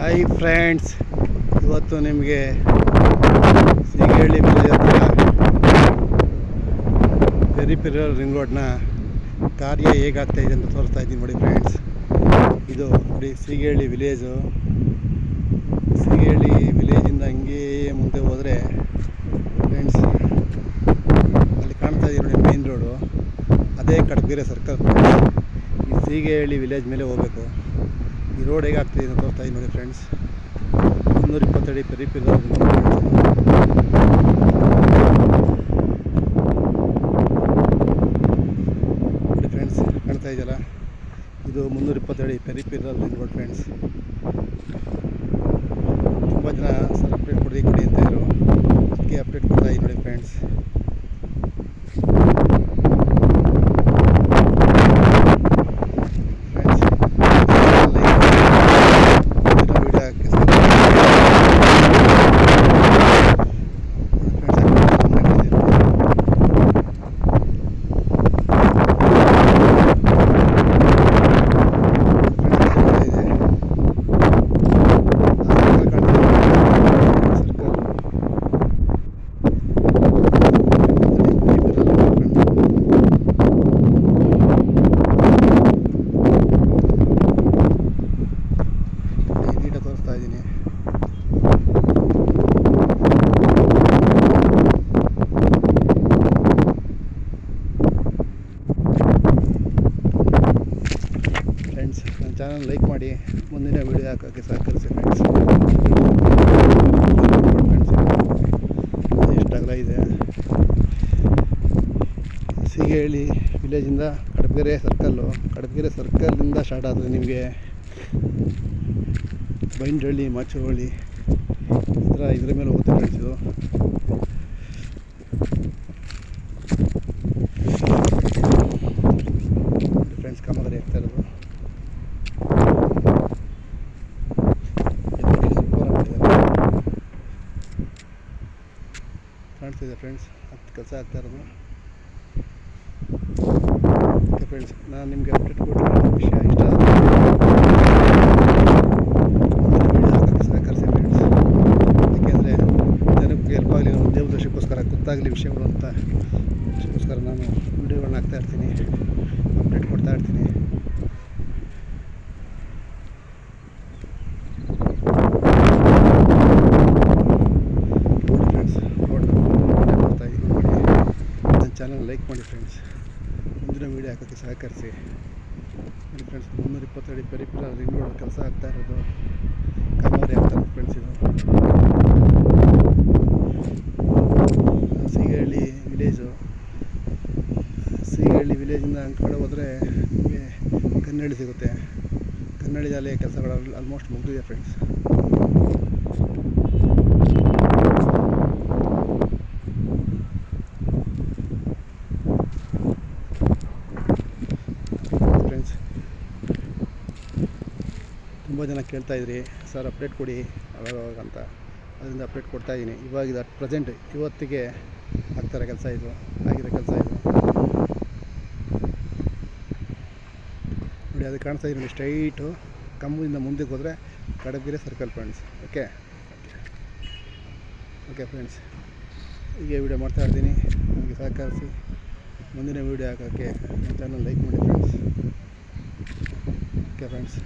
Hi friends, ಇವತ್ತು ನಿಮಗೆ Seegehalli village ಹತ್ರ ಪೆರಿಫೆರಲ್ ರಿಂಗ್ ರೋಡ್ನ ಕಾರ್ಯ ಹೇಗಾಗ್ತಾಯಿದೆ ಅಂತ ತೋರಿಸ್ತಾ ಇದ್ದೀನಿ ನೋಡಿ ಫ್ರೆಂಡ್ಸ್. ಇದು ನೋಡಿ ಸೀಗೇಳಿ ವಿಲೇಜು. ಸೀಗೇಳಿ ವಿಲೇಜಿಂದ ಹಂಗೇ ಮುಂದೆ ಹೋದರೆ ಫ್ರೆಂಡ್ಸ್ ಅಲ್ಲಿ ಕಾಣ್ತಾ ಇದೆ ನೋಡಿ ಮೇನ್ ರೋಡು, ಅದೇ ಕಡಬಗೆರೆ ಸರ್ಕಲ್. ಈ ಸೀಗೇಳಿ ವಿಲೇಜ್ ಮೇಲೆ ಹೋಗಬೇಕು. ಈ ರೋಡ್ ಹೇಗಾಗ್ತಿದೆ ಅಂತ ತೋರಿಸ್ತಾ ಇದ್ದೀನಿ ನೋಡಿ ಫ್ರೆಂಡ್ಸ್. 320 ಅಡಿ ಪೆರಿಫೆರಲ್ ನೋಡಿ ಫ್ರೆಂಡ್ಸ್, ಕಾಣ್ತಾ ಇದೆಯಲ್ಲ, ಇದು 320 ಅಡಿ ಪೆರಿಫೆರಲ್ ರಿಂಗ್ ರೋಡ್ ಫ್ರೆಂಡ್ಸ್. ತುಂಬ ಜನ ಸರ್ ಅಪ್ಡೇಟ್ ಕೊಡಿ ಅಂತ ಇದ್ರು, ಅದಕ್ಕೆ ಅಪ್ಡೇಟ್ ಕೊಡ್ತಾ ಇದ್ದೀನಿ ನೋಡಿ ಫ್ರೆಂಡ್ಸ್. ಫ್ರೆಂಡ್ಸ್, ನನ್ನ ಚಾನಲ್ ಲೈಕ್ ಮಾಡಿ, ಮುಂದಿನ ವೀಡಿಯೋ ಹಾಕೋಕ್ಕೆ ಸಹಕರಿಸಿ ಫ್ರೆಂಡ್ಸ್. ಎಷ್ಟು ಅಗಲ ಇದೆ. ಸೀಗೇಳಿ ವಿಲೇಜಿಂದ ಕಡಬಗೆರೆ ಸರ್ಕಲ್ಲು, ಕಡಬಗೆರೆ ಸರ್ಕಲ್ಲಿಂದ ಸ್ಟಾರ್ಟ್ ಆದರೆ ನಿಮಗೆ ಬೈಂಡಹಳ್ಳಿ, ಮಾಚುಹಳ್ಳಿ ಇದ್ರ ಮೇಲೆ ಹೋಗುತ್ತೆ ಫ್ರೆಂಡ್ಸ್. ಇದು ಫ್ರೆಂಡ್ಸ್ ಕಾಮಗಾರಿ ಆಗ್ತಾ ಇರೋದು. ಕಾಣ್ತಿದೆ ಫ್ರೆಂಡ್ಸ್, ಹತ್ತು ಕೆಲಸ ಆಗ್ತಾ ಇರೋದು. ಓಕೆ ಫ್ರೆಂಡ್ಸ್, ನಾನು ನಿಮಗೆ ಅಪ್ಡೇಟ್ ಕೊಟ್ಟಿರೋ ವಿಷಯ ಇಷ್ಟ ಆದರೆ ವಿಡಿಯೋ ಹಾಕೋಕ್ಕೆ ಸಹಕರಿಸಿ ಫ್ರೆಂಡ್ಸ್. ಏಕೆಂದರೆ ಜನಕ್ಕೆ ಹೆಲ್ಪ್ ಆಗಲಿ, ನಮ್ಮ ದೇವದರ್ಶಕ್ಕೋಸ್ಕರ ಗೊತ್ತಾಗಲಿ ವಿಷಯಗಳು ಅಂತ ಅದಕ್ಕೋಸ್ಕರ ನಾನು ವಿಡಿಯೋಗಳನ್ನ ಹಾಕ್ತಾ ಇರ್ತೀನಿ, ಅಪ್ಡೇಟ್ ಕೊಡ್ತಾ ಇರ್ತೀನಿ. ಚಾನಲ್ ಲೈಕ್ ಮಾಡಿ ಫ್ರೆಂಡ್ಸ್, ಮುಂದಿನ ವೀಡಿಯೋ ಹಾಕೋಕ್ಕೆ ಸಹಕರಿಸಿ ನೋಡಿ ಫ್ರೆಂಡ್ಸ್. 320 ಅಡಿ ಪೆರಿಫೆರಲ್ ರಿಂಗ್ ರೋಡ್ ಕೆಲಸ ಆಗ್ತಾ ಇರೋದು, ಕಾಮಗಾರಿ ಆಗ್ತಾ ಇರೋದು ಫ್ರೆಂಡ್ಸ್. ಇದು ಸೀಗೇಳಿ ವಿಲೇಜು. ಸೀಗೇಳಿ ವಿಲೇಜಿಂದ ಅಂಕ ಕಡೆ ಹೋದರೆ ನಿಮಗೆ ಕನ್ನಳ್ಳಿ ಸಿಗುತ್ತೆ. ಕನ್ನಳ್ಳಿದಲ್ಲಿ ಕೆಲಸಗಳು ಆಲ್ಮೋಸ್ಟ್ ಮುಗಿದಿದೆ ಫ್ರೆಂಡ್ಸ್. ತುಂಬ ಜನ ಕೇಳ್ತಾಯಿದ್ರಿ ಸರ್ ಅಪ್ಡೇಟ್ ಕೊಡಿ ಅವಾಗ ಅಂತ, ಅದರಿಂದ ಅಪ್ಡೇಟ್ ಕೊಡ್ತಾಯಿದ್ದೀನಿ. ಇವಾಗ ಇದು ಅಟ್ ಪ್ರೆಸೆಂಟ್ ಇವತ್ತಿಗೆ ಆಗ್ತಾಯಿರೋ ಕೆಲಸ, ಇದು ಆಗಿರೋ ಕೆಲಸ ಇದು ನೋಡಿ. ಅದು ಕಾಣಿಸ್ತಾ ಇದೆ ನೋಡಿ, ಸ್ಟ್ರೈಟು ಕಂಬದಿಂದ ಮುಂದಕ್ಕೆ ಹೋದರೆ Kadabagere circle friends. Okay friends, ಹೀಗೆ ವೀಡಿಯೋ ಮಾಡ್ತಾ ಇರ್ತೀನಿ. ನನಗೆ ಸಹಕರಿಸಿ, ಮುಂದಿನ ವೀಡಿಯೋ ಹಾಕೋಕ್ಕೆ ನನ್ನ ಚಾನಲ್ ಲೈಕ್ ಮಾಡಿ ಫ್ರೆಂಡ್ಸ್. Okay friends.